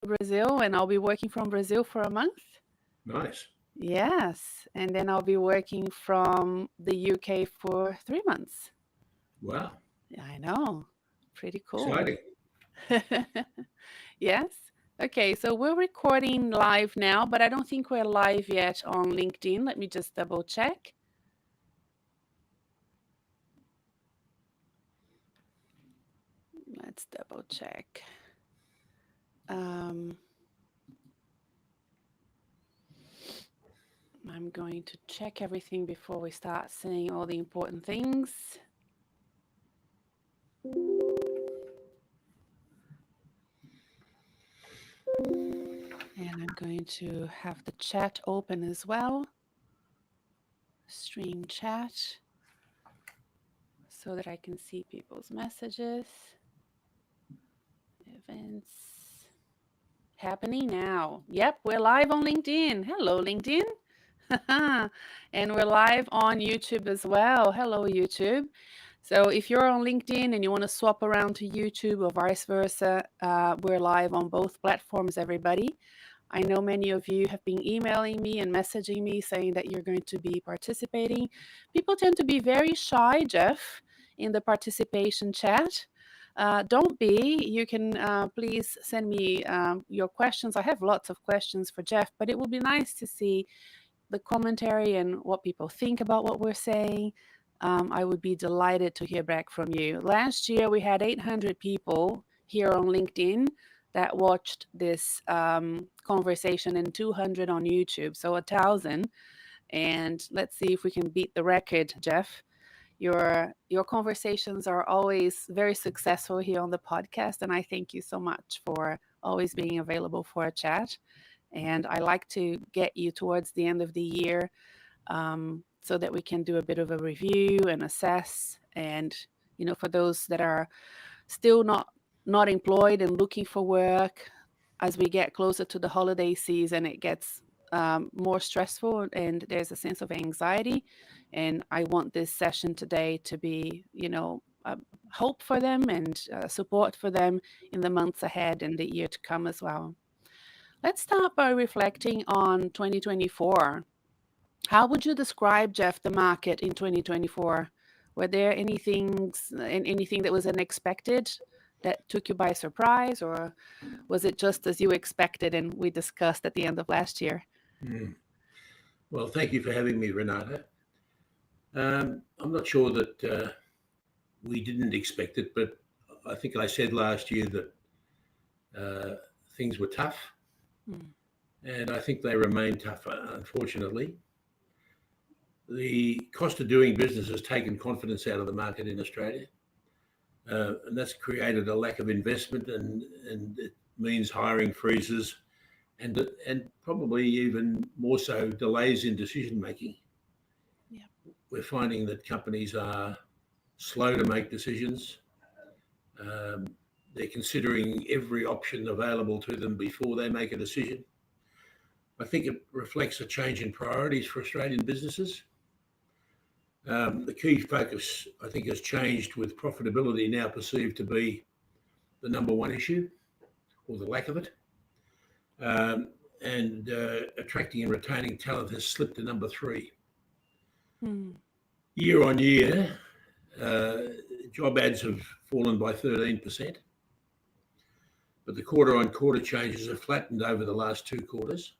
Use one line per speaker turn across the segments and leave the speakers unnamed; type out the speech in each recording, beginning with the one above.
Brazil, and I'll be working from Brazil for a month.
Nice.
Yes, and then I'll be working from the UK for 3 months.
Wow.
I know, pretty cool.
Exciting.
Yes. Okay, so we're recording live now, but I don't think we're live yet on LinkedIn. Let me just double check. Let's double check. I'm going to check everything before we start saying all the important things. And I'm going to have the chat open as well. Stream chat, so that I can see people's messages. Events happening now. Yep, we're live on LinkedIn. Hello, LinkedIn. And we're live on YouTube as well. Hello, YouTube. So if you're on LinkedIn and you want to swap around to YouTube or vice versa, we're live on both platforms, everybody. I know many of you have been emailing me and messaging me saying that you're going to be participating. People tend to be very shy, Geoff, in the participation chat. Don't be. You can please send me your questions. I have lots of questions for Geoff, but it would be nice to see the commentary and what people think about what we're saying. I would be delighted to hear back from you. Last year, we had 800 people here on LinkedIn that watched this conversation and 200 on YouTube, so 1,000. And let's see if we can beat the record, Geoff. Your conversations are always very successful here on the podcast, and I thank you so much for always being available for a chat. And I like to get you towards the end of the year so that we can do a bit of a review and assess. And for those that are still not employed and looking for work, as we get closer to the holiday season, it gets more stressful and there's a sense of anxiety. And I want this session today to be, hope for them and support for them in the months ahead and the year to come as well. Let's start by reflecting on 2024. How would you describe, Geoff, the market in 2024? Were there anything that was unexpected that took you by surprise, or was it just as you expected and we discussed at the end of last year?
Well, thank you for having me, Renata. I'm not sure that we didn't expect it, but I think I said last year that things were tough, and I think they remain tough, unfortunately. The cost of doing business has taken confidence out of the market in Australia, and that's created a lack of investment, and it means hiring freezes and probably even more so delays in decision making.
Yeah.
We're finding that companies are slow to make decisions. They're considering every option available to them before they make a decision. I think it reflects a change in priorities for Australian businesses. The key focus, I think, has changed, with profitability now perceived to be the number one issue, or the lack of it. And attracting and retaining talent has slipped to number three. Year on year, job ads have fallen by 13%, but the quarter-on-quarter changes have flattened over the last 2 quarters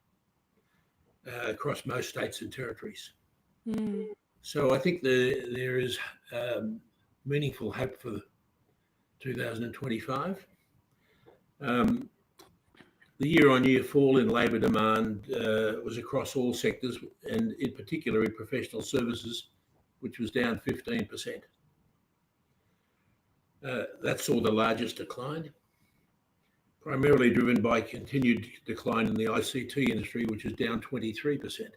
across most states and territories. So I think there is meaningful hope for 2025. The year-on-year fall in labour demand was across all sectors, and in particular in professional services, which was down 15%. That saw the largest decline, primarily driven by continued decline in the ICT industry, which is down 23%.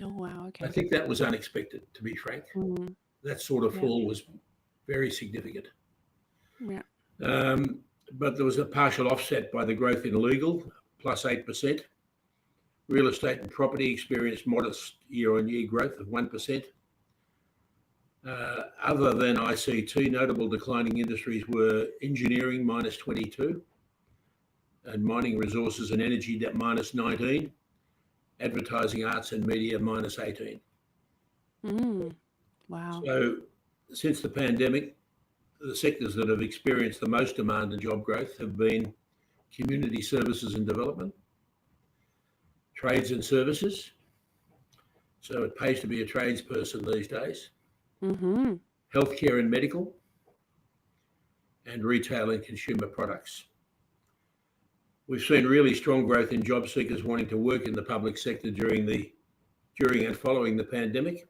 Oh, wow. Okay.
I think that was unexpected, to be frank. That sort of fall was very significant.
Yeah.
But there was a partial offset by the growth in legal, plus 8%. Real estate and property experienced modest year-on-year growth of 1%. Other than ICT, notable declining industries were engineering, minus 22%, and mining resources and energy at -19, advertising, arts and media -18.
Wow.
So since the pandemic, the sectors that have experienced the most demand and job growth have been community services and development, trades and services. So it pays to be a tradesperson these days.
Mm-hmm.
Healthcare and medical, and retail and consumer products. We've seen really strong growth in job seekers wanting to work in the public sector during and following the pandemic.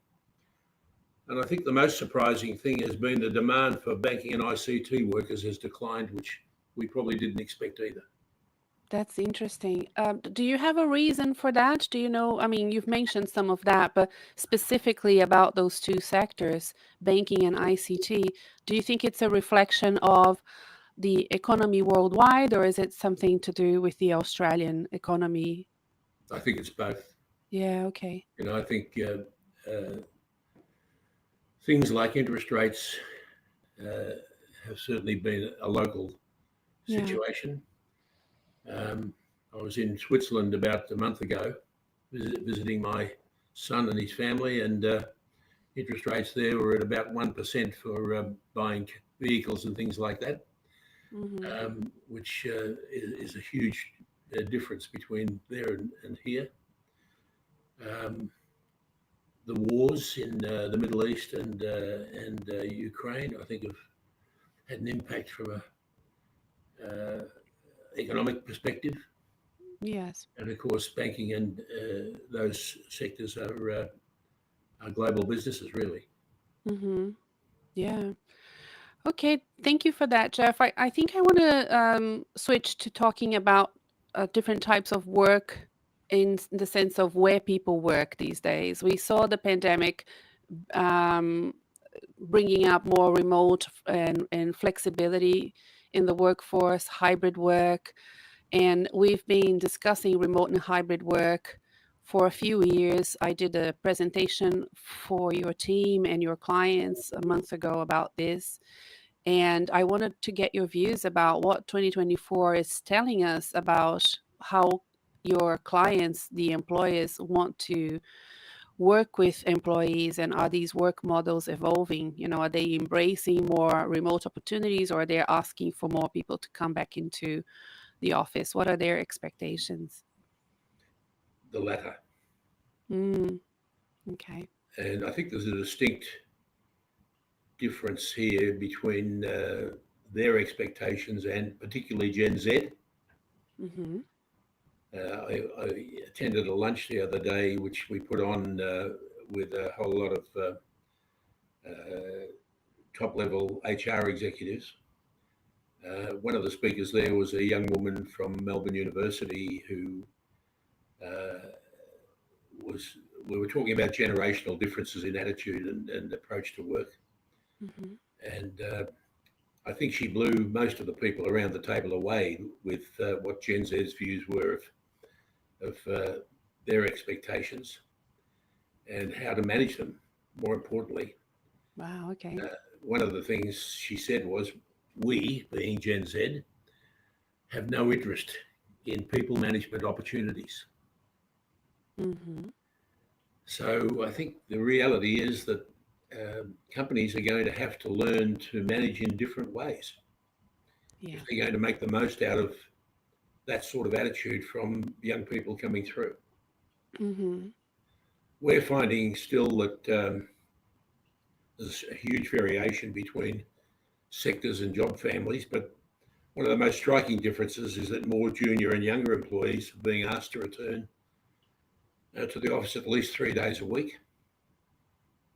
And I think the most surprising thing has been the demand for banking and ICT workers has declined, which we probably didn't expect either.
That's interesting. Do you have a reason for that? Do you know? I mean, you've mentioned some of that, but specifically about those two sectors, banking and ICT, do you think it's a reflection of the economy worldwide, or is it something to do with the Australian economy?
I think it's both.
Yeah, okay.
I think things like interest rates have certainly been a local
Yeah.
situation. I was in Switzerland about a month ago, visiting my son and his family, and interest rates there were at about 1% for buying vehicles and things like that,
Mm-hmm.
which is a huge difference between there and here. The wars in the Middle East and Ukraine, I think, have had an impact from a economic perspective.
Yes.
And of course, banking and those sectors are global businesses, really.
Mm-hmm. Yeah. Okay, thank you for that, Geoff. I think I want to switch to talking about different types of work the sense of where people work these days. We saw the pandemic um, bringing up more remote and flexibility in the workforce, hybrid work. And we've been discussing remote and hybrid work for a few years. I did a presentation for your team and your clients a month ago about this. And I wanted to get your views about what 2024 is telling us about how your clients, the employers, want to work with employees, and are these work models evolving? Are they embracing more remote opportunities, or are they asking for more people to come back into the office? What are their expectations?
The latter.
Mm, okay.
And I think there's a distinct difference here between their expectations and particularly Gen Z.
Mm-hmm.
I attended a lunch the other day, which we put on with a whole lot of top level HR executives. One of the speakers there was a young woman from Melbourne University who uh, we were talking about generational differences in attitude and approach to work.
Mm-hmm.
And I think she blew most of the people around the table away with what Gen Z's views were of their expectations and how to manage them, more importantly.
Wow. Okay.
One of the things she said was, we, being Gen Z, have no interest in people management opportunities.
Mm-hmm.
So I think the reality is that companies are going to have to learn to manage in different ways
Yeah.
if they're going to make the most out of that sort of attitude from young people coming through.
Mm-hmm.
We're finding still that there's a huge variation between sectors and job families, but one of the most striking differences is that more junior and younger employees are being asked to return to the office at least 3 days a week.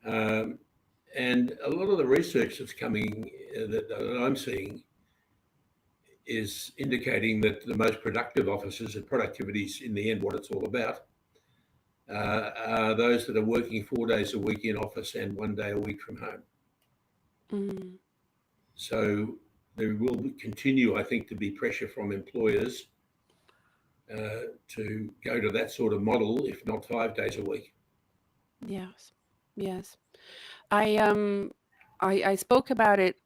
Um, and a lot of the research that's coming that I'm seeing is indicating that the most productive offices, and productivity is in the end what it's all about, are those that are working 4 days a week in office and 1 day a week from home.
Mm.
So there will continue, I think, to be pressure from employers to go to that sort of model, if not 5 days a week.
Yes. Yes. I I spoke about it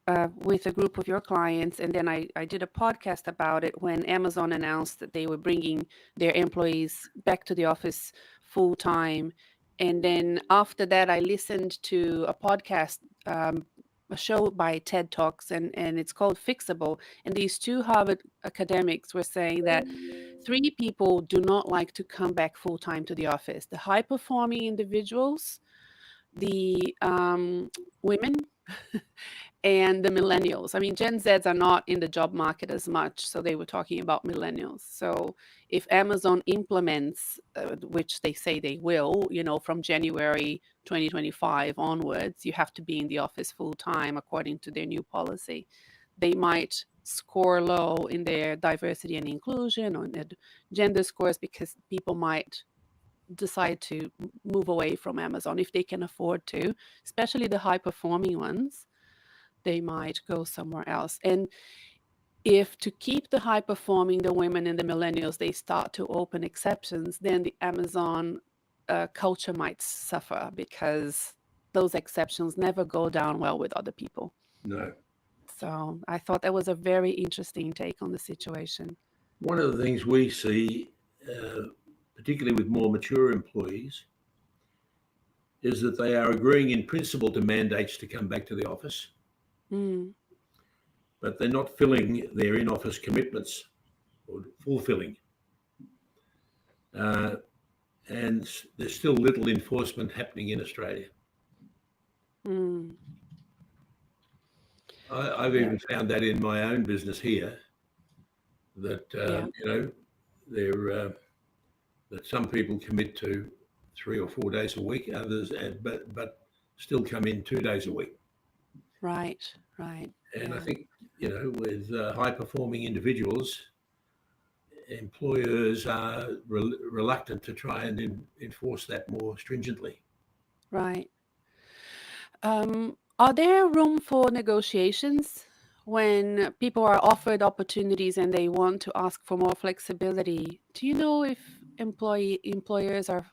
with a group of your clients, and then I did a podcast about it when Amazon announced that they were bringing their employees back to the office full time. And then after that, I listened to a podcast, a show by TED Talks, and it's called Fixable. And these two Harvard academics were saying that three people do not like to come back full time to the office: the high performing individuals, the women, and the millennials. I mean, Gen Zs are not in the job market as much, so they were talking about millennials. So if Amazon implements, which they say they will, from January 2025 onwards, you have to be in the office full time according to their new policy. They might score low in their diversity and inclusion or their gender scores because people might decide to move away from Amazon if they can afford to, especially the high performing ones. They might go somewhere else. And if to keep the high performing, the women and the millennials, they start to open exceptions, then the Amazon culture might suffer because those exceptions never go down well with other people.
No.
So I thought that was a very interesting take on the situation.
One of the things we see, particularly with more mature employees, is that they are agreeing in principle to mandates to come back to the office,
Mm,
but they're not filling their in-office commitments or fulfilling. Uh, and there's still little enforcement happening in Australia.
mm,
I've
yeah,
even found that in my own business here, that
yeah,
there that some people commit to 3 or 4 days a week, others but still come in 2 days a week.
right, right,
And I
yeah.
think with high performing individuals, employers are reluctant to try and enforce that more stringently.
Right. Are there room for negotiations when people are offered opportunities and they want to ask for more flexibility? Do you know if employers are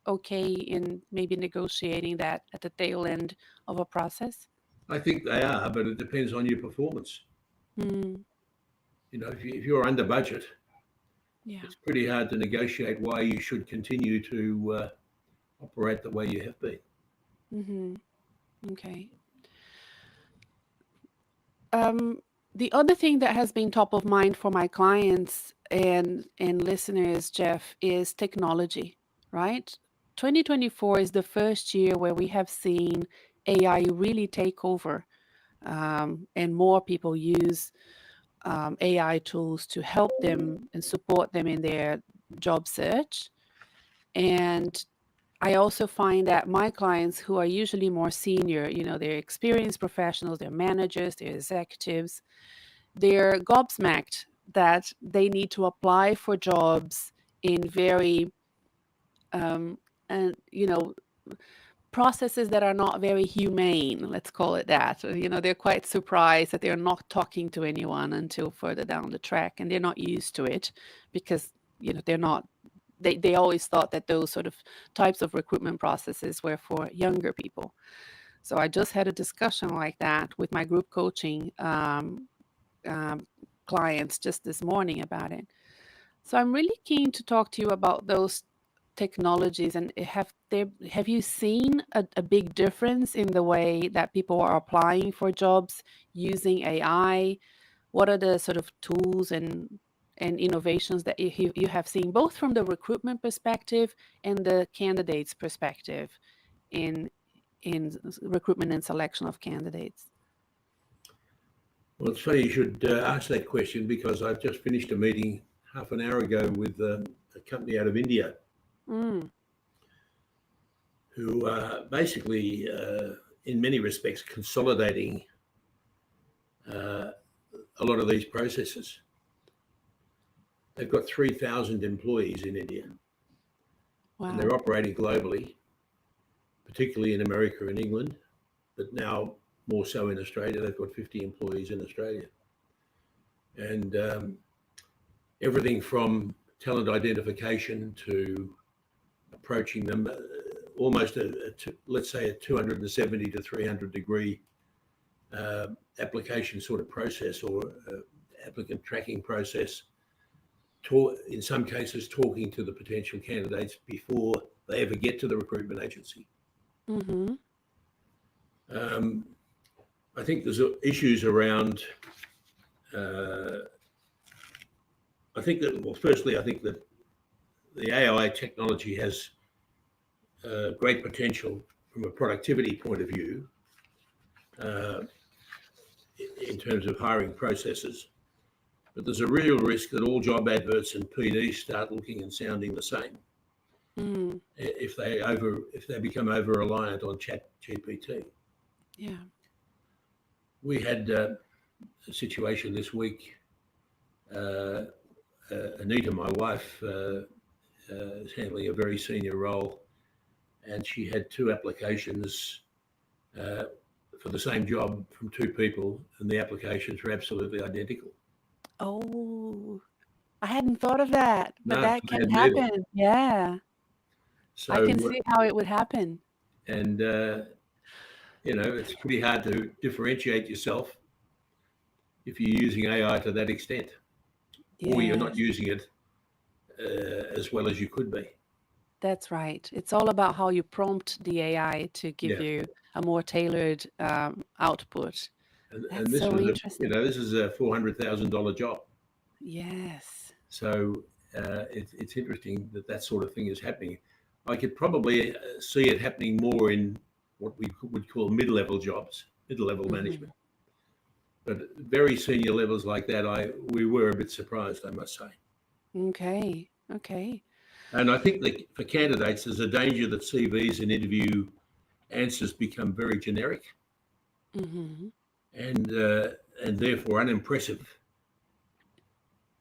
okay in maybe negotiating that at the tail end of a process?
I think they are, but it depends on your performance.
Mm,
If you're under budget,
yeah.
it's pretty hard to negotiate why you should continue to operate the way you have been.
Mm-hmm. Okay. Um, the other thing that has been top of mind for my clients and listeners, Geoff, is technology, right? 2024 is the first year where we have seen AI really take over, and more people use AI tools to help them and support them in their job search. And I also find that my clients who are usually more senior, they're experienced professionals, they're managers, they're executives, they're gobsmacked that they need to apply for jobs in very um, and processes that are not very humane, let's call it that. They're quite surprised that they're not talking to anyone until further down the track, and they're not used to it because they're not they always thought that those sort of types of recruitment processes were for younger people. So I just had a discussion like that with my group coaching um, clients just this morning about it. So I'm really keen to talk to you about those technologies, and have you seen a big difference in the way that people are applying for jobs using AI? What are the sort of tools and innovations that you have seen, both from the recruitment perspective and the candidate's perspective in recruitment and selection of candidates?
Well, it's funny you should ask that question because I've just finished a meeting half an hour ago with a company out of India
Mm,
who are basically, in many respects, consolidating uh, a lot of these processes. They've got 3,000 employees in India and they're
wow.
operating globally, particularly in America and England, but now more so in Australia. They've got 50 employees in Australia. And everything from talent identification to approaching them almost let's say a 270 to 300 degree application sort of process or applicant tracking process, in some cases talking to the potential candidates before they ever get to the recruitment agency.
Mm-hmm.
I think there's issues around, I think that the AI technology has great potential from a productivity point of view in terms of hiring processes. But there's a real risk that all job adverts and PDs start looking and sounding the same if they become over reliant on Chat GPT.
Yeah.
We had a situation this week. Anita, my wife, is handling a very senior role, and she had 2 applications for the same job from 2 people, and the applications were absolutely identical.
Oh, I hadn't thought of that, but
No,
that
I
can
hadn't either.
happen. Yeah, I can
So,
see how it would happen.
and it's pretty hard to differentiate yourself if you're using AI to that extent, or you're not
Yes,
using it as well as you could be.
that's right. It's all about how you prompt the AI to give
Yeah,
you a more tailored output.
and
That's so interesting.
this is a $400,000 job.
Yes.
So it's interesting that sort of thing is happening. I could probably see it happening more in what we would call mid-level jobs, mid-level
Hmm.
management. But very senior levels like that, we were a bit surprised, I must say.
Okay. Okay.
And I think that for candidates, there's a danger that CVs and interview answers become very generic
Hmm.
and therefore unimpressive,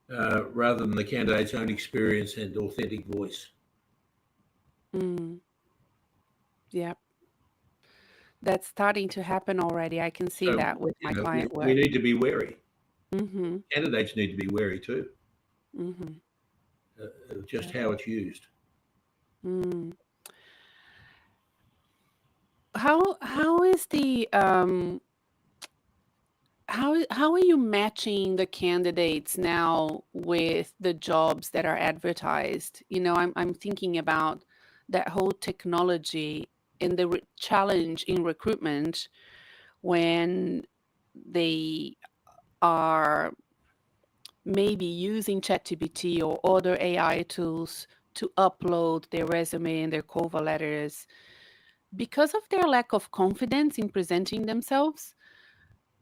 rather than the candidate's own experience and authentic voice.
Mm. Yep. That's starting to happen already. I can see
So,
that with my client
we
work.
need to be wary.
Mm-hmm.
Candidates need to be wary too
Mm-hmm.
of just
Yep.
how it's used.
Mm. How is the how are you matching the candidates now with the jobs that are advertised? I'm thinking about that whole technology and the challenge in recruitment when they are maybe using ChatGPT or other AI tools to upload their resume and their cover letters because of their lack of confidence in presenting themselves,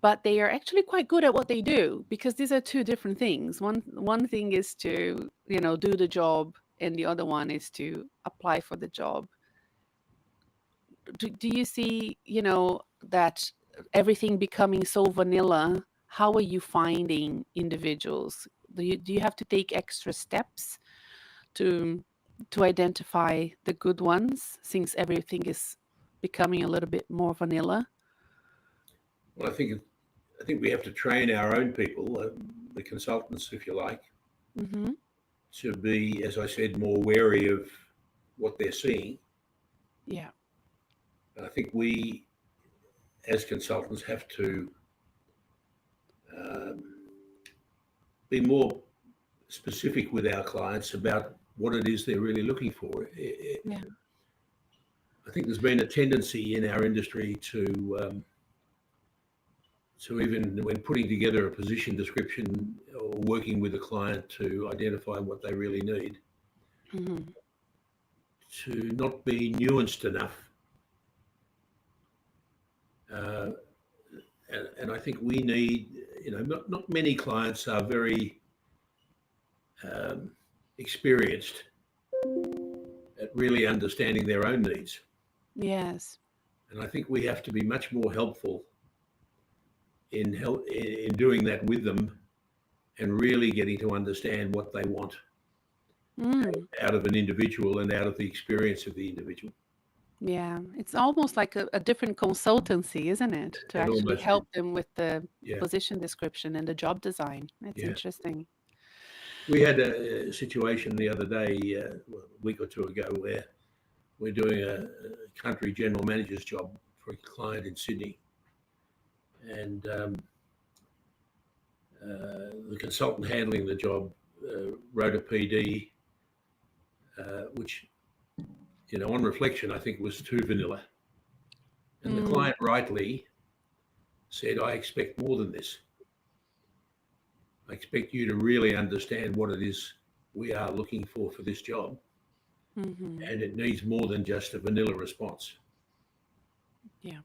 but they are actually quite good at what they do because these are 2 different things. One thing is to, do the job, and the other one is to apply for the job. Do you see, that everything becoming so vanilla? How are you finding individuals? Do you have to take extra steps to identify the good ones since everything is becoming a little bit more vanilla?
Well, I think we have to train our own people, the consultants, if you like,
Hmm.
to be, as I said, more wary of what they're seeing.
Yeah.
I think we, as consultants, have to um, be more specific with our clients about what it is they're really looking for.
Yeah.
I think there's been a tendency in our industry to even when putting together a position description or working with a client to identify what they really need,
Hmm.
to not be nuanced enough. Uh, and I think we need, not many clients are very um, experienced at really understanding their own needs.
Yes.
And I think we have to be much more helpful in doing that with them and really getting to understand what they want
Mm.
out of an individual and out of the experience of the individual.
Yeah. It's almost like a different consultancy, isn't it? To
It
actually
almost is.
help them with the
Yeah,
position description and the job design. That's
yeah.
interesting.
We had a situation the other day, a week or 2 ago, where we're doing a country general manager's job for a client in Sydney, and the consultant handling the job wrote a PD, which, on reflection, I think was too vanilla. And the client rightly said, I expect more than this. I expect you to really understand what it is we are looking for this job.
Mm-hmm.
And it needs more than just a vanilla response.
Yeah.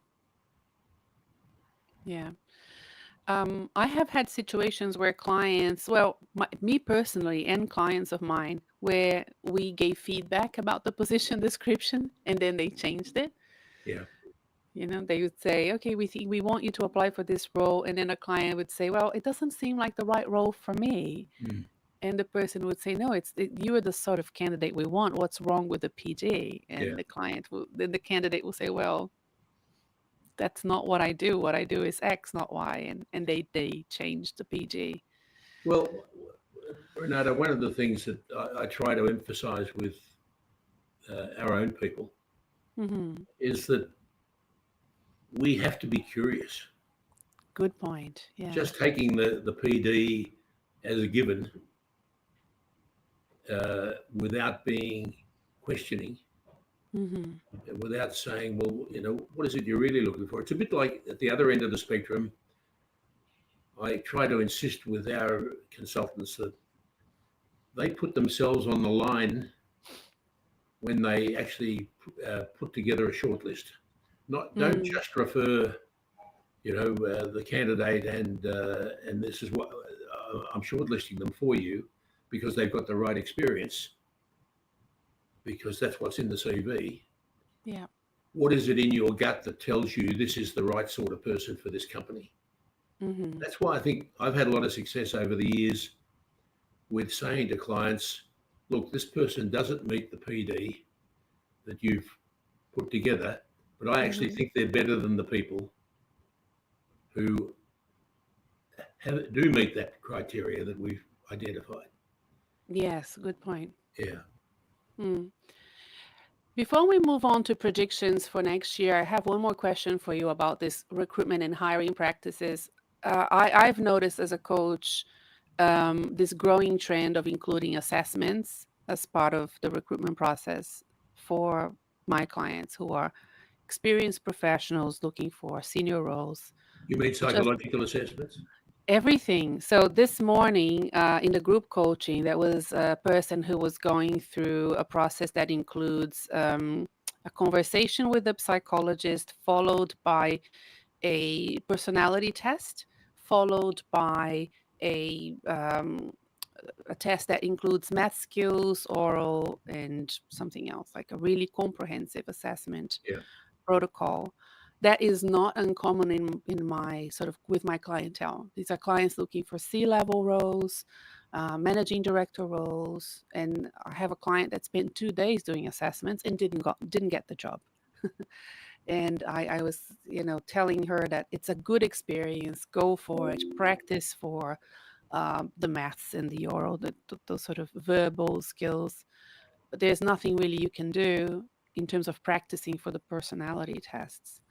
Yeah. I have had situations where clients, well, me personally and clients of mine, where we gave feedback about the position description and then they changed it.
Yeah.
They would say, okay, we think we want you to apply for this role. And then a client would say, well, it doesn't seem like the right role for me.
Mm.
And the person would say, no, you are the sort of candidate we want. What's wrong with the PG? And
Yeah.
then the candidate will say, well, that's not what I do. What I do is X, not Y. And they changed the PG.
Well, Renata, one of the things that I try to emphasize with our own people
Mm-hmm.
is that we have to be curious.
Good point. Yeah.
Just taking the PD as a given without being questioning,
Mm-hmm.
without saying, well, what is it you're really looking for? It's a bit like at the other end of the spectrum. I try to insist with our consultants that they put themselves on the line when they actually put together a shortlist. Don't just refer, the candidate and this is what I'm shortlisting them for you because they've got the right experience, because that's what's in the CV.
Yeah.
What is it in your gut that tells you this is the right sort of person for this company?
Mm-hmm.
That's why I think I've had a lot of success over the years with saying to clients, look, this person doesn't meet the PD that you've put together, but I actually think they're better than the people who do meet that criteria that we've identified.
Yes, good point.
Yeah.
Mm. Before we move on to predictions for next year, I have one more question for you about this recruitment and hiring practices. I've noticed as a coach this growing trend of including assessments as part of the recruitment process for my clients who are experienced professionals looking for senior roles.
You mean
Just
psychological assessments?
everything. So this morning in the group coaching, there was a person who was going through a process that includes a conversation with the psychologist, followed by a personality test, followed by a um, a test that includes math skills, oral, and something else, like a really comprehensive assessment
Yeah.
protocol. That is not uncommon in my sort of with my clientele. These are clients looking for C-level roles, managing director roles, and I have a client that spent 2 days doing assessments and didn't get the job. And I was, telling her that it's a good experience. Go for it. Practice for the maths and the oral, those sort of verbal skills. But there's nothing really you can do in terms of practicing for the personality tests.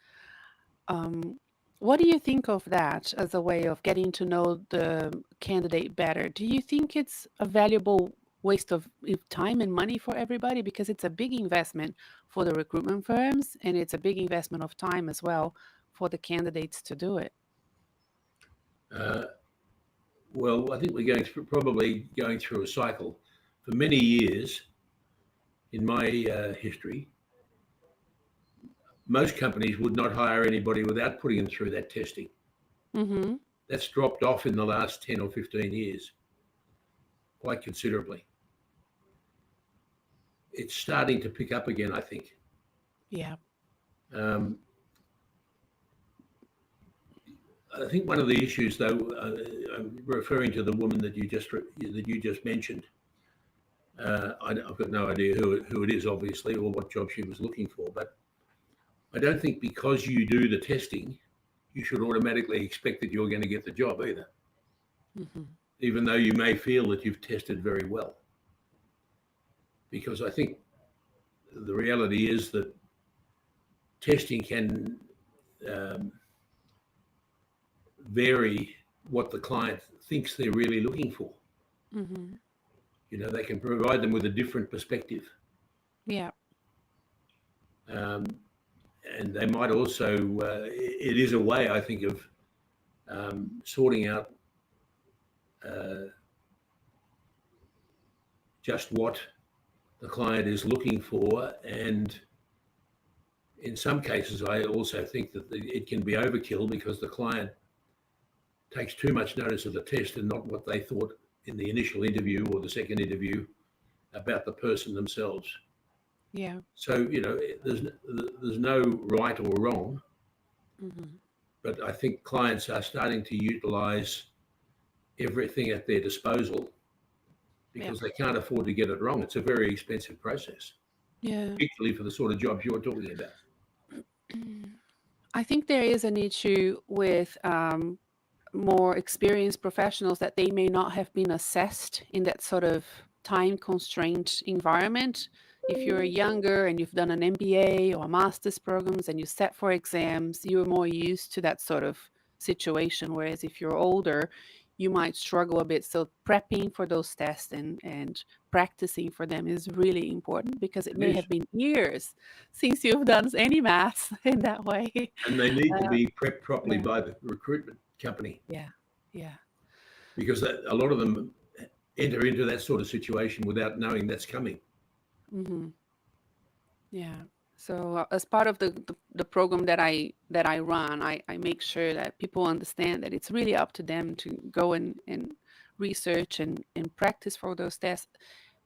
Um, what do you think of that as a way of getting to know the candidate better? Do you think it's a valuable waste of time and money for everybody? Because it's a big investment for the recruitment firms and it's a big investment of time as well for the candidates to do it.
Uh, well, I think we're probably going through a cycle. For many years in my history, most companies would not hire anybody without putting them through that testing.
Mm-hmm.
That's dropped off in the last 10 or 15 years quite considerably. It's starting to pick up again, I think.
Yeah.
Um, I think one of the issues, though, I'm referring to the woman that you just mentioned. I've got no idea who it is, obviously, or what job she was looking for. But I don't think because you do the testing, you should automatically expect that you're going to get the job either,
Mm-hmm.
even though you may feel that you've tested very well. Because I think the reality is that testing can vary what the client thinks they're really looking for.
Mm-hmm.
They can provide them with a different perspective.
Yeah.
And they might also, it is a way, I think, of sorting out just what the client is looking for. And in some cases, I also think that it can be overkill because the client takes too much notice of the test and not what they thought in the initial interview or the second interview about the person themselves.
Yeah.
So, there's no right or wrong,
Mm-hmm.
but I think clients are starting to utilize everything at their disposal
Yeah.
because they can't afford to get it wrong. It's a very expensive process,
Yeah.
particularly for the sort of jobs you're talking about.
I think there is an issue with more experienced professionals that they may not have been assessed in that sort of time constraint environment. If you're younger and you've done an MBA or a master's programs and you set for exams, you're more used to that sort of situation. Whereas if you're older, you might struggle a bit. So prepping for those tests and practicing for them is really important because it
It
may
is.
have been years since you've done any maths in that way.
And they need to
Uh,
be prepped properly
yeah,
by the recruitment company
yeah, yeah.
because a lot of them enter into that sort of situation without knowing that's coming.
Hmm. Yeah. So as part of the program that I run, I make sure that people understand that it's really up to them to go and research and practice for those tests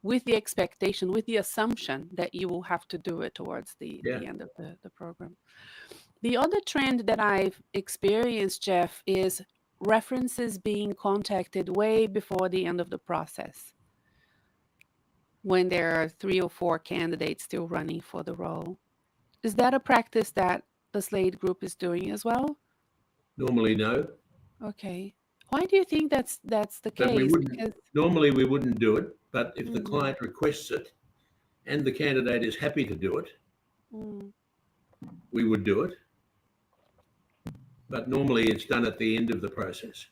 with the expectation, with the assumption that you will have to do it towards
Yeah.
the end of the program. The other trend that I've experienced, Geoff, is references being contacted way before the end of the process when there are 3 or 4 candidates still running for the role. Is that a practice that the Slade Group is doing as well?
Normally, no,
Okay. Why do you think that's the
but
case? Because
we wouldn't do it. But if the
mm,
client requests it and the candidate is happy to do it,
mm.
we would do it. But normally it's done at the end of the process.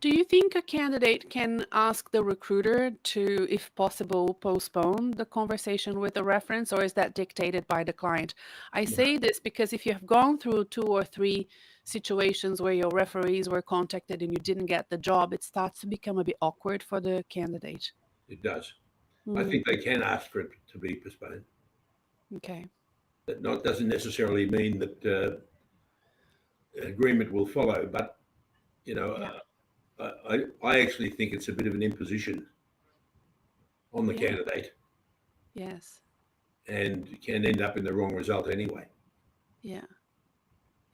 Do you think a candidate can ask the recruiter to, if possible, postpone the conversation with a reference, or is that dictated by the client? I say this because if you have gone through 2 or 3 situations where your referees were contacted and you didn't get the job, it starts to become a bit awkward for the candidate.
It does. I
Mm,
think they can ask for it to be postponed.
okay.
That doesn't necessarily mean that agreement will follow, but you know,
Yeah.
I actually think it's a bit of an imposition on the
Yeah.
candidate
Yes.
and can end up in the wrong result anyway.
Yeah.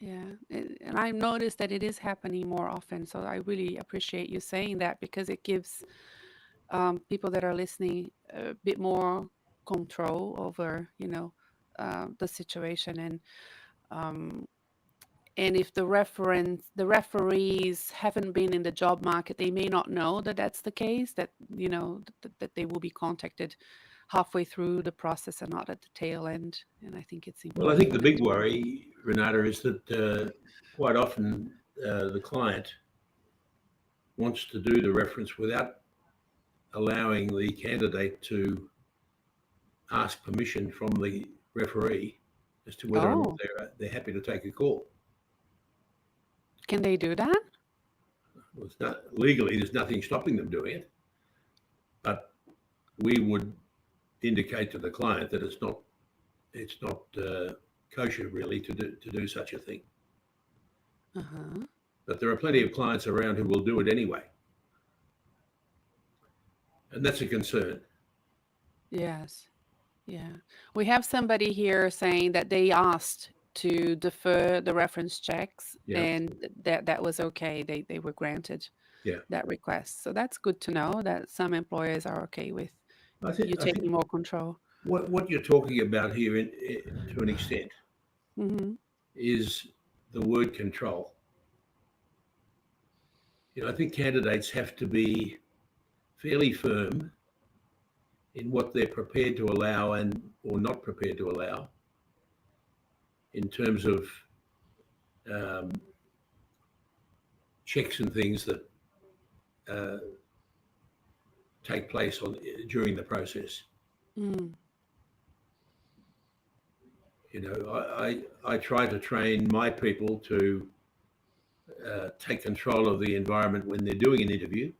Yeah. And I've noticed that it is happening more often. So I really appreciate you saying that because it gives people that are listening a bit more control over, the situation. Um, and if the referees haven't been in the job market, they may not know that that's the case, that, that they will be contacted halfway through the process and not at the tail end. And I think it's
Well, I
important
think
for
the
them
big
to know.
worry, Renata, is that quite often the client wants to do the reference without allowing the candidate to ask permission from the referee as to whether or not
Oh,
they're happy to take a call.
can they do that?
Well, it's not legally. There's nothing stopping them doing it, but we would indicate to the client that it's not kosher really to do such a thing.
Uh-huh.
But there are plenty of clients around who will do it anyway, and that's a concern.
Yes. Yeah. We have somebody here saying that they asked to defer the reference checks
Yeah,
and that was okay. They were granted
yeah.
that request. So that's good to know that some employers are okay with you
I think
taking more control.
what you're talking about here, to an extent,
Hmm.
is the word control. I think candidates have to be fairly firm in what they're prepared to allow and or not prepared to allow in terms of um, checks and things that take place during the process.
Mm.
You know, I try to train my people to take control of the environment when they're doing an interview,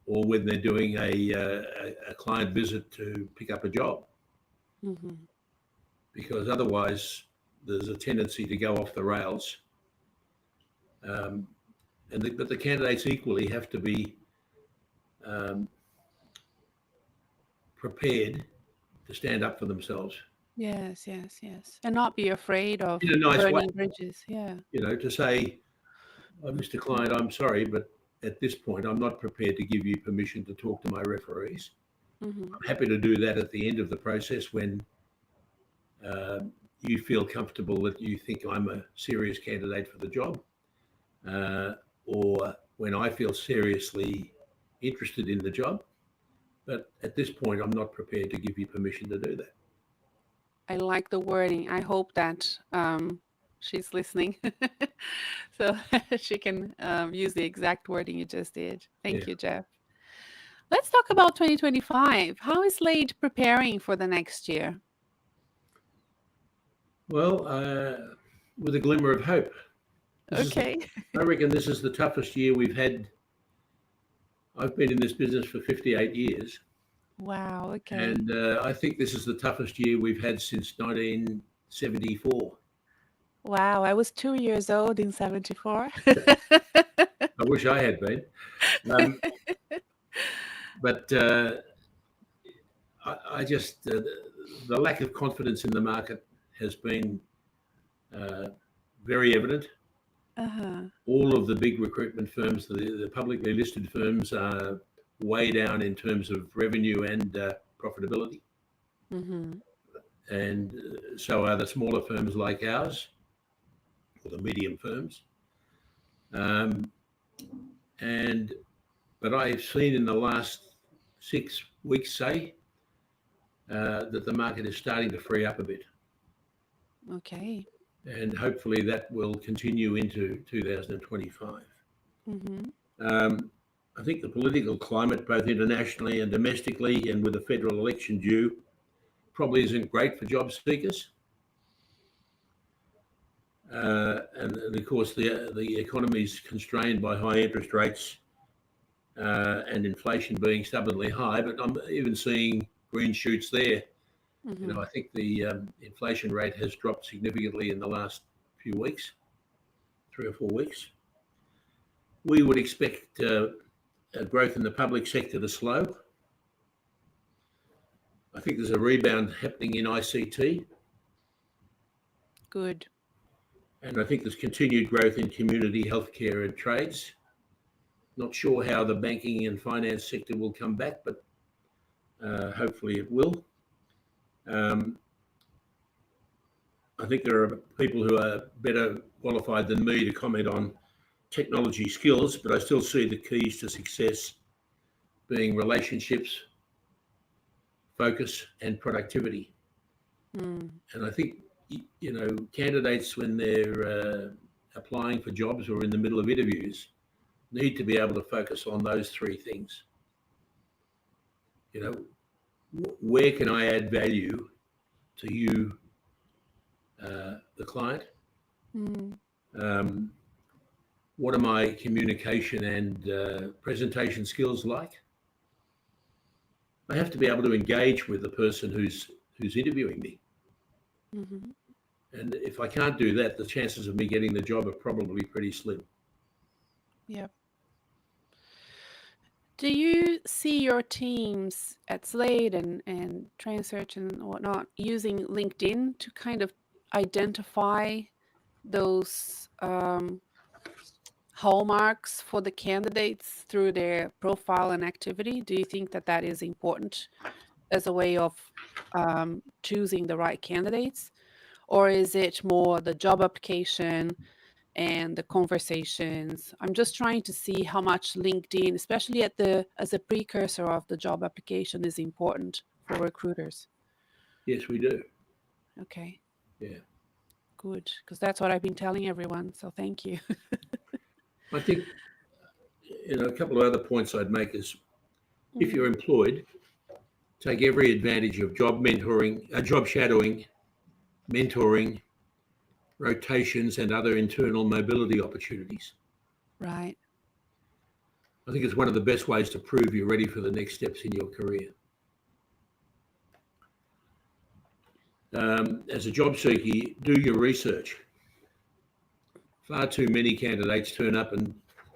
or when they're doing a client visit to pick up a job,
Mm-hmm.
because otherwise there's a tendency to go off the rails. But the candidates equally have to be um, prepared to stand up for themselves
Yes, yes, yes. And not be afraid of
in a nice way.
burning bridges. Yeah.
You know, to say, oh, Mr. Client, I'm sorry, but at this point, I'm not prepared to give you permission to talk to my referees.
Mm-hmm.
I'm happy to do that at the end of the process when you feel comfortable that you think I'm a serious candidate for the job, or when I feel seriously interested in the job. But at this point, I'm not prepared to give you permission to do that.
I like the wording. I hope that she's listening so she can use the exact wording you just did.
Yeah.
Thank you, Geoff. Let's talk about 2025. How is Slade preparing for the next year?
Well, with a glimmer of hope.
Okay.
I reckon this is the toughest year we've had. I've been in this business for 58 years,
Wow. Okay.
and I think this is the toughest year we've had since 1974.
Wow. I was 2 years old in 74.
I wish I had been. Um, but I just, the lack of confidence in the market has been very evident.
Uh-huh.
All of the big recruitment firms, the publicly listed firms, are way down in terms of revenue and profitability.
Mm-hmm.
And so are the smaller firms like ours, or the medium firms. But I've seen in the last 6 weeks, say, that the market is starting to free up a bit.
Okay.
And hopefully that will continue into 2025.
Mm-hmm.
I think the political climate, both internationally and domestically, and with the federal election due, probably isn't great for job seekers. And of course, the economy is constrained by high interest rates and inflation being stubbornly high. But I'm even seeing green shoots there. You know, I think the inflation rate has dropped significantly in the last few weeks, 3 or 4 weeks. We would expect growth in the public sector to slow. I think there's a rebound happening in ICT.
Good.
And I think there's continued growth in community healthcare and trades. Not sure how the banking and finance sector will come back, but hopefully it will. I think there are people who are better qualified than me to comment on technology skills, but I still see the keys to success being relationships, focus, and productivity.
Mm.
And I think, you know, candidates, when they're applying for jobs or in the middle of interviews, need to be able to focus on those 3 things. You know, where can I add value to you, the client?
Mm.
What are my communication and presentation skills like? I have to be able to engage with the person who's interviewing me.
Mm-hmm.
And if I can't do that, the chances of me getting the job are probably pretty slim.
Yep. Do you see your teams at Slade and TrainSearch and whatnot using LinkedIn to kind of identify those hallmarks for the candidates through their profile and activity? Do you think that that is important as a way of choosing the right candidates? Or is it more the job application and the conversations? I'm just trying to see how much LinkedIn, especially as a precursor of the job application, is important for recruiters.
Yes, we do.
Okay.
Yeah.
Good, because that's what I've been telling everyone. So thank you.
I think, a couple of other points I'd make is if you're
Mm,
employed, take every advantage of job mentoring, job shadowing, mentoring, rotations, and other internal mobility opportunities.
right.
I think it's one of the best ways to prove you're ready for the next steps in your career. As a job seeker, do your research. Far too many candidates turn up and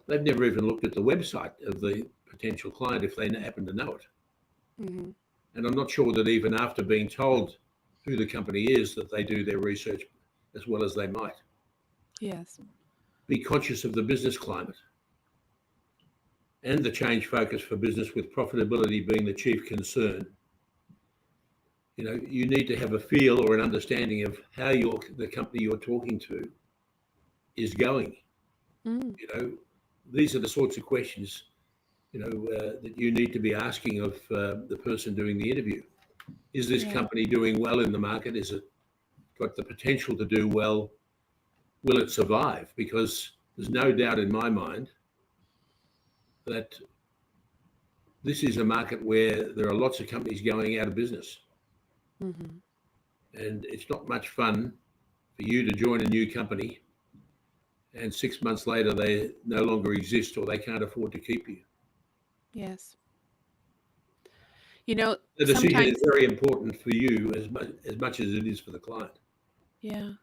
they've never even looked at the website of the potential client if they happen to know it.
Hmm.
And I'm not sure that even after being told who the company is, that they do their research as well as they might.
Yes.
Be conscious of the business climate and the change focus for business, with profitability being the chief concern. You need to have a feel or an understanding of how the company you're talking to is going.
Mm,
You know, these are the sorts of questions that you need to be asking of the person doing the interview. Is this
yeah.
company doing well in the market? Is it got the potential to do well? Will it survive? Because there's no doubt in my mind that this is a market where there are lots of companies going out of business,
Hmm.
and it's not much fun for you to join a new company and 6 months later they no longer exist or they can't afford to keep you.
Yes. You know,
The decision
sometimes,
is very important for you as much as it is for the client.
yeah.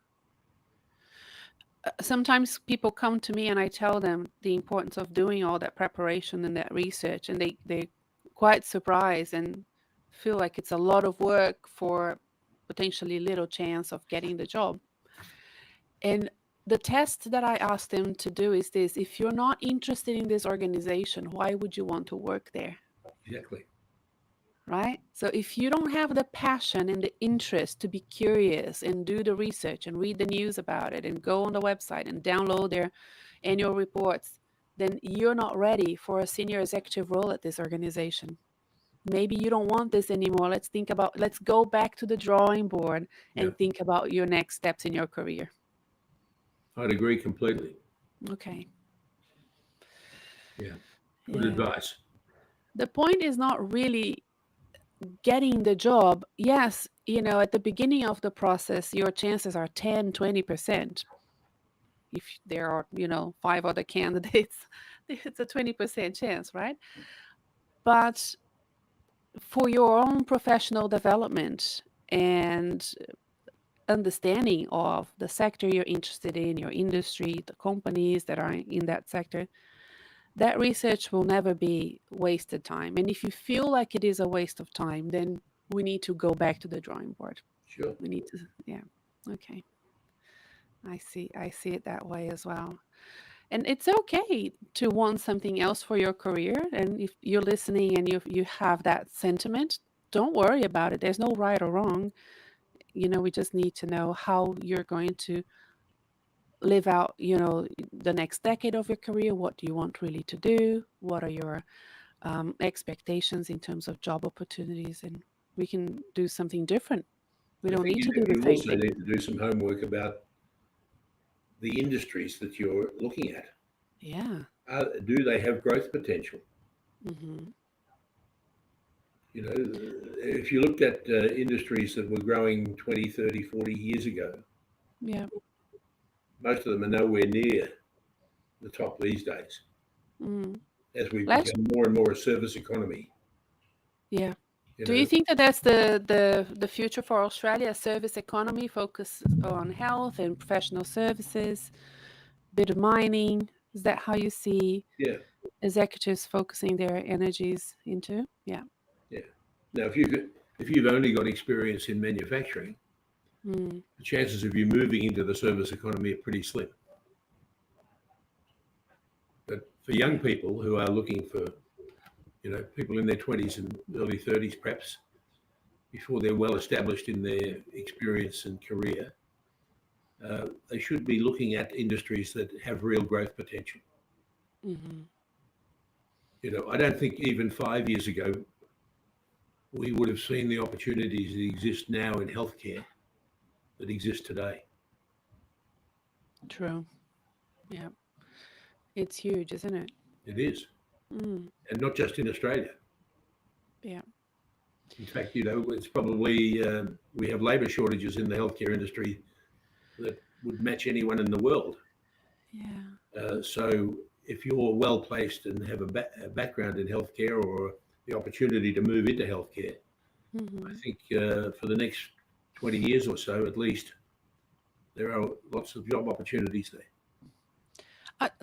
Sometimes people come to me and I tell them the importance of doing all that preparation and that research, and they're quite surprised and feel like it's a lot of work for potentially little chance of getting the job. And the test that I ask them to do is this: if you're not interested in this organization, why would you want to work there?
Exactly.
Right? So if you don't have the passion and the interest to be curious and do the research and read the news about it and go on the website and download their annual reports, then you're not ready for a senior executive role at this organization. Maybe you don't want this anymore. Let's go back to the drawing board
Yeah,
and think about your next steps in your career.
I'd agree completely.
Okay.
Yeah, good
Yeah.
advice.
The point is not really getting the job. Yes, at the beginning of the process, your chances are 10, 20%. If there are, five other candidates, it's a 20% chance, right? But for your own professional development and understanding of the sector you're interested in, your industry, the companies that are in that sector, that research will never be wasted time. And if you feel like it is a waste of time, then we need to go back to the drawing board.
Sure.
We need to, yeah. Okay. I see it that way as well. And it's okay to want something else for your career. And if you're listening and you have that sentiment, don't worry about it. There's no right or wrong. We just need to know how you're going to live out, the next decade of your career. What do you want really to do? What are your expectations in terms of job opportunities? And we can do something different. We
I
don't
think
need
you,
to do the
you
same
also
thing.
need to do some homework about the industries that you're looking at.
Yeah.
Do they have growth potential?
Hmm.
If you looked at industries that were growing 20, 30, 40 years ago,
Yeah.
most of them are nowhere near the top these days
Mm.
as we've
Let's
become more and more a service economy.
Yeah.
You
Do you
know,
think that that's the future for Australia? A service economy focused on health and professional services, bit of mining. Is that how you see
yeah,
executives focusing their energies into? Yeah.
yeah. Now, if you've only got experience in manufacturing,
Mm.
the chances of you moving into the service economy are pretty slim. But for young
Yeah.
people who are looking for, people in their 20s and early 30s, perhaps before they're well established in their experience and career, they should be looking at industries that have real growth potential.
Hmm.
I don't think even 5 years ago we would have seen the opportunities that exist now in healthcare that exist today.
True. Yeah. It's huge, isn't it?
It is,
Mm.
and not just in Australia.
Yeah.
In fact, it's probably we have labour shortages in the healthcare industry that would match anyone in the world.
Yeah.
So if you're well placed and have a background in healthcare or the opportunity to move into healthcare, I
Hmm.
think for the next 20 years or so at least, there are lots of job opportunities there.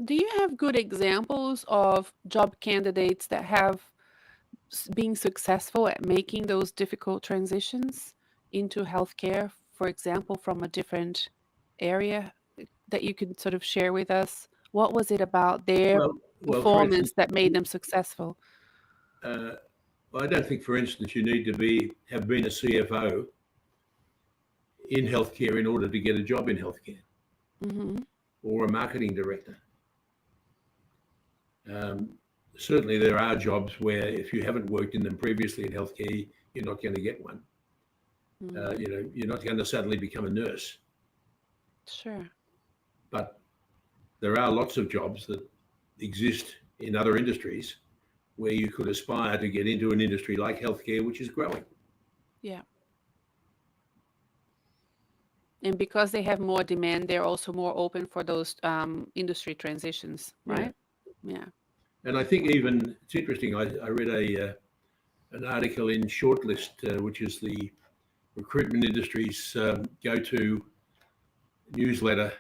Do you have good examples of job candidates that have been successful at making those difficult transitions into healthcare, for example, from a different area that you can sort of share with us? What was it about their
Well, for instance,
performance that made them successful?
uh, I don't think, for instance, you need to have been a CFO in healthcare in order to get a job in healthcare,
Hmm.
or a marketing director. Um, Certainly, there are jobs where if you haven't worked in them previously in healthcare, you're not going to get one.
Mm.
You're not going to suddenly become a nurse,
Sure.
but there are lots of jobs that exist in other industries where you could aspire to get into an industry like healthcare, which is growing.
Yeah. And because they have more demand, they're also more open for those industry transitions,
Yeah,
right? Yeah.
and I think even it's interesting. I read an article in Shortlist, which is the recruitment industry's go-to newsletter,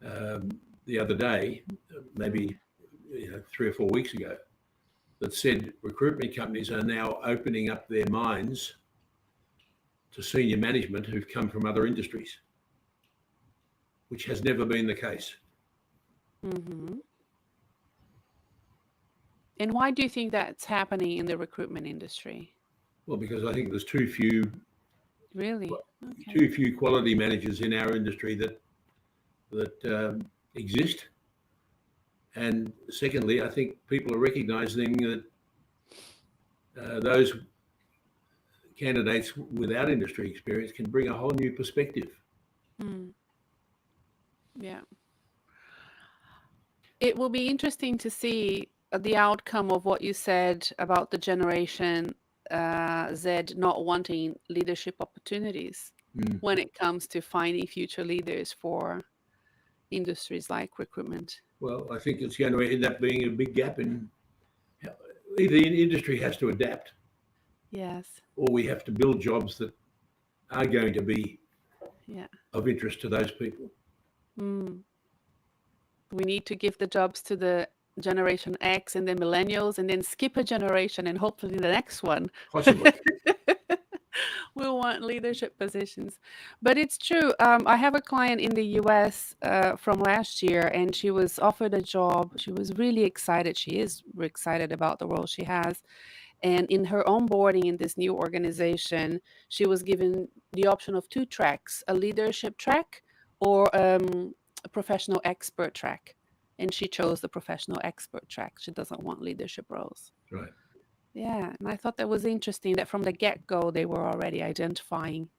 um, the other day,
Mm.
maybe 3 or 4 weeks ago, that said recruitment companies are now opening up their minds to senior management who've come from other industries, which has never been the case.
Hmm. And why do you think that's happening in the recruitment industry?
Well, because I think there's too few
Really? Okay.
too few quality managers in our industry that exist. And secondly, I think people are recognising that those candidates without industry experience can bring a whole new perspective.
Mm. Yeah. It will be interesting to see the outcome of what you said about the generation Z not wanting leadership opportunities
Mm.
when it comes to finding future leaders for industries like recruitment.
Well, I think it's going to end up being a big gap in either the industry has to adapt
Yes.
or we have to build jobs that are going to be
Yeah.
of interest to those people.
Mm. We need to give the jobs to the Generation X and then millennials and then skip a generation and hopefully the next one
Possibly.
will want leadership positions. But it's true. I have a client in the US from last year, and she was offered a job. She was really excited. She is excited about the role she has. And in her onboarding in this new organization, she was given the option of two tracks, a leadership track or a professional expert track. And she chose the professional expert track. She doesn't want leadership roles.
Right.
Yeah, and I thought that was interesting that from the get-go they were already identifying,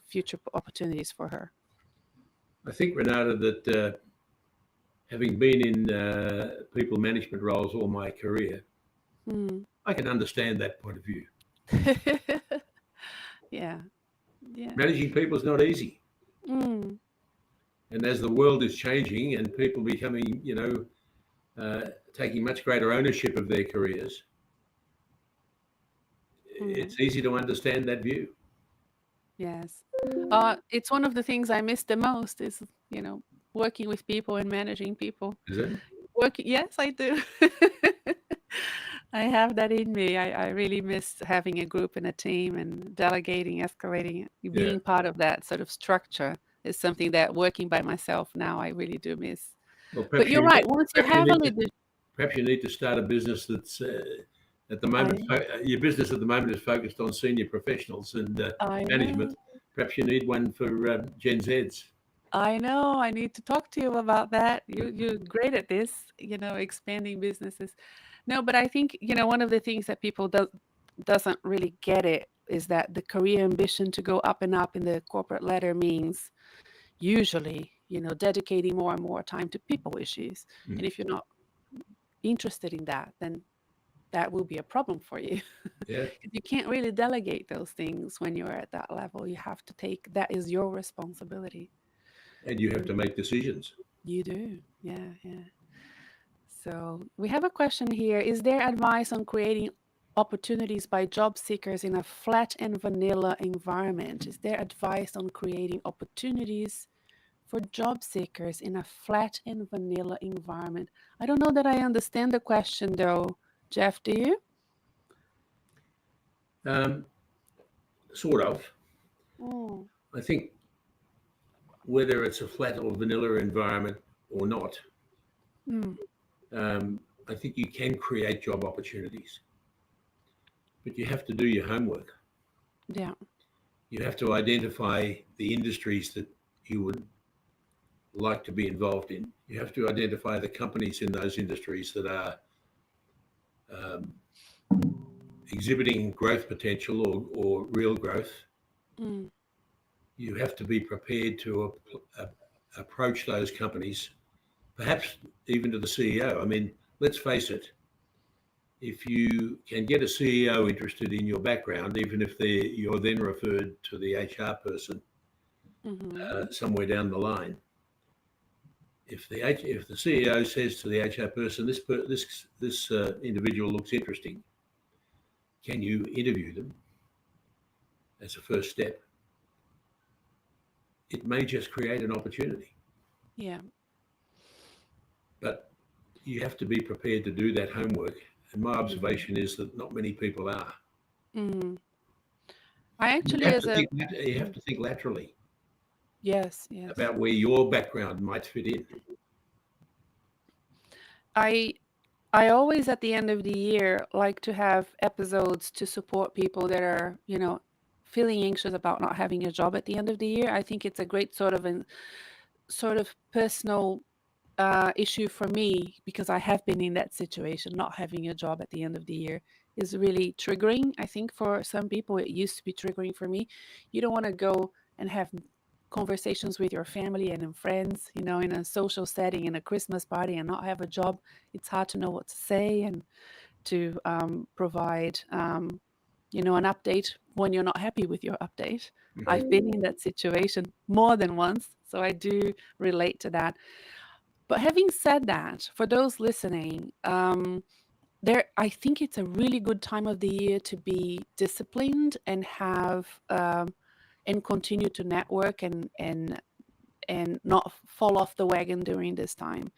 future opportunities for her.
I think, Renata, that having been in people management roles all my career,
Mm.
I can understand that point of view.
Yeah, yeah.
Managing people is not easy.
Mm.
And as the world is changing and people becoming, taking much greater ownership of their careers,
Mm.
it's easy to understand that view.
Yes. It's one of the things I miss the most is, working with people and managing people.
Is it?
Yes, I do. I have that in me. I really miss having a group and a team and delegating, escalating,
Yeah.
being part of that sort of structure is something that working by myself now I really do miss.
Well,
But you're right. Once you have a leader,
perhaps you need to start a business that's at the
I
moment your business at the moment is focused on senior professionals and
I know.
management. Perhaps you need one for Gen Zs.
I know. I need to talk to you about that. You're great at this, expanding businesses. No, but I think, one of the things that people doesn't really get it is that the career ambition to go up and up in the corporate ladder means usually dedicating more and more time to people issues.
Mm.
And if you're not interested in that, then that will be a problem for you.
Yeah.
You can't really delegate those things when you're at that level. You have to take that is your responsibility.
And you have
And
to make decisions.
you do. Yeah, yeah. So we have a question here. Is there advice on creating opportunities by job seekers in a flat and vanilla environment? Is there advice on creating opportunities for job seekers in a flat and vanilla environment? I don't know that I understand the question though. Geoff, do you?
Um, sort of.
Mm,
I think whether it's a flat or vanilla environment or not,
mm,
I think you can create job opportunities, but you have to do your homework.
yeah.
You have to identify the industries that you would like to be involved in. You have to identify the companies in those industries that are um, exhibiting growth potential or real growth.
Mm,
You have to be prepared to approach those companies, perhaps even to the CEO. I mean, let's face it, if you can get a CEO interested in your background, even if you're then referred to the HR person
mm-hmm.
somewhere down the line, if the CEO says to the HR person, this individual looks interesting, can you interview them as a first step? It may just create an opportunity,
Yeah.
but you have to be prepared to do that homework. And my
Mm-hmm.
observation is that not many people are.
Mm. I
You
actually,
have
as
to
a
think. You have to think laterally
yes, yes.
about where your background might fit in.
I I always at the end of the year like to have episodes to support people that are, feeling anxious about not having a job at the end of the year. I think it's a great sort of personal issue for me because I have been in that situation. Not having a job at the end of the year is really triggering. I think for some people, it used to be triggering for me. You don't want to go and have conversations with your family and friends, in a social setting, in a Christmas party, and not have a job. It's hard to know what to say and to provide, an update when you're not happy with your update. I've been in that situation more than once, so I do relate to that. But having said that, for those listening, I think it's a really good time of the year to be disciplined and have and continue to network and not fall off the wagon during this time.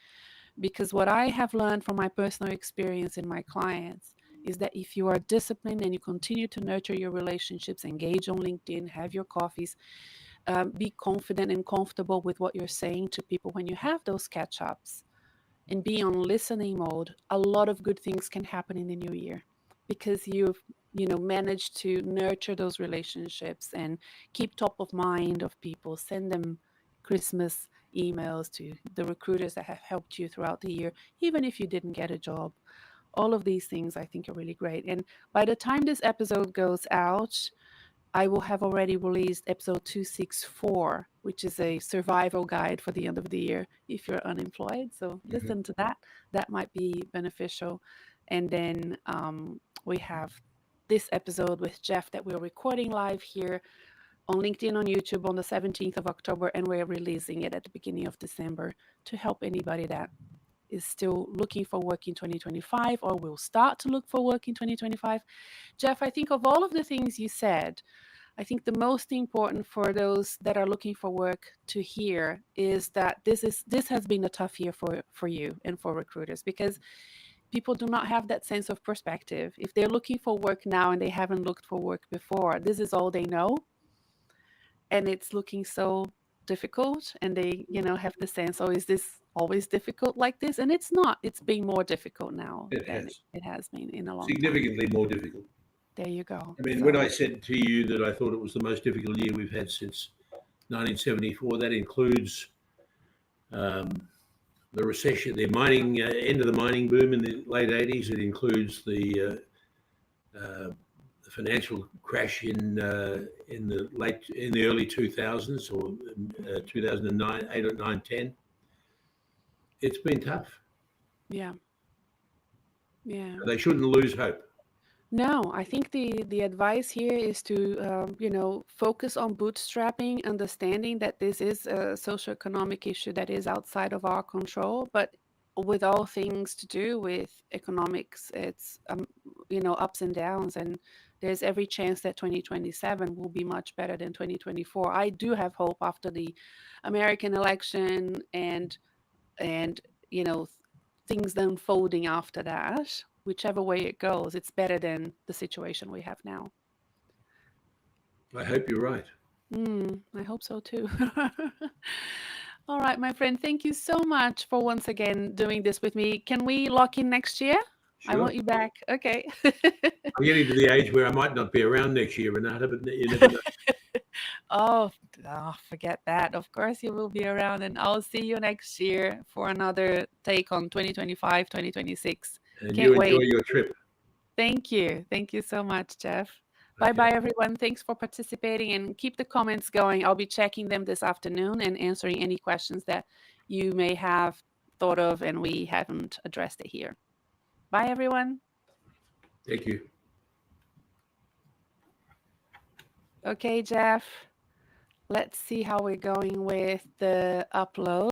Because what I have learned from my personal experience in my clients is that if you are disciplined and you continue to nurture your relationships, engage on LinkedIn, have your coffees, be confident and comfortable with what you're saying to people when you have those catch ups and be on listening mode, a lot of good things can happen in the new year because you've managed to nurture those relationships and keep top of mind of people, send them Christmas emails to the recruiters that have helped you throughout the year, even if you didn't get a job. All of these things I think are really great. And by the time this episode goes out, I will have already released episode 264, which is a survival guide for the end of the year if you're unemployed. So
Mhm.
listen to that. That might be beneficial. And then we have this episode with Geoff that we're recording live here on LinkedIn, on YouTube on the 17th of October, and we're releasing it at the beginning of December to help anybody that is still looking for work in 2025 or will start to look for work in 2025. Geoff, I think of all of the things you said, I think the most important for those that are looking for work to hear is that this has been a tough year for you and for recruiters because people do not have that sense of perspective. If they're looking for work now and they haven't looked for work before, this is all they know, and it's looking so difficult, and they have the sense, oh, is this always difficult like this? And it's not. It's been more difficult now
It
than
has
it has been in a long time.
significantly more difficult.
There you go.
I mean, when I
So
said to you that I thought it was the most difficult year we've had since 1974, that includes um, the recession, the mining end of the mining boom in the late 80s. It includes the financial crash in the early 2000s or 2009, 8 or 9, 10. It's been tough.
Yeah. Yeah.
They shouldn't lose hope.
No, I think the advice here is to focus on bootstrapping, understanding that this is a socioeconomic issue that is outside of our control, but with all things to do with economics, it's ups and downs, and there's every chance that 2027 will be much better than 2024. I do have hope after the American election and you know th- things unfolding after that. Whichever way it goes, it's better than the situation we have now.
I hope you're right.
I hope so too. All right, my friend, thank you so much for once again doing this with me. Can we lock in next year? I
Sure.
want you back. Okay.
I'm getting to the age where I might not be around next year, Renata, but you never know.
Oh, forget that. Of course, you will be around, and I'll see you next year for another take on 2025, 2026.
And
Can't
you enjoy
wait.
your trip.
Thank you. Thank you so much, Geoff.
Okay.
Bye-bye, everyone. Thanks for participating, and keep the comments going. I'll be checking them this afternoon and answering any questions that you may have thought of and we haven't addressed it here. Bye, everyone.
Thank you.
Okay, Geoff. Let's see how we're going with the upload.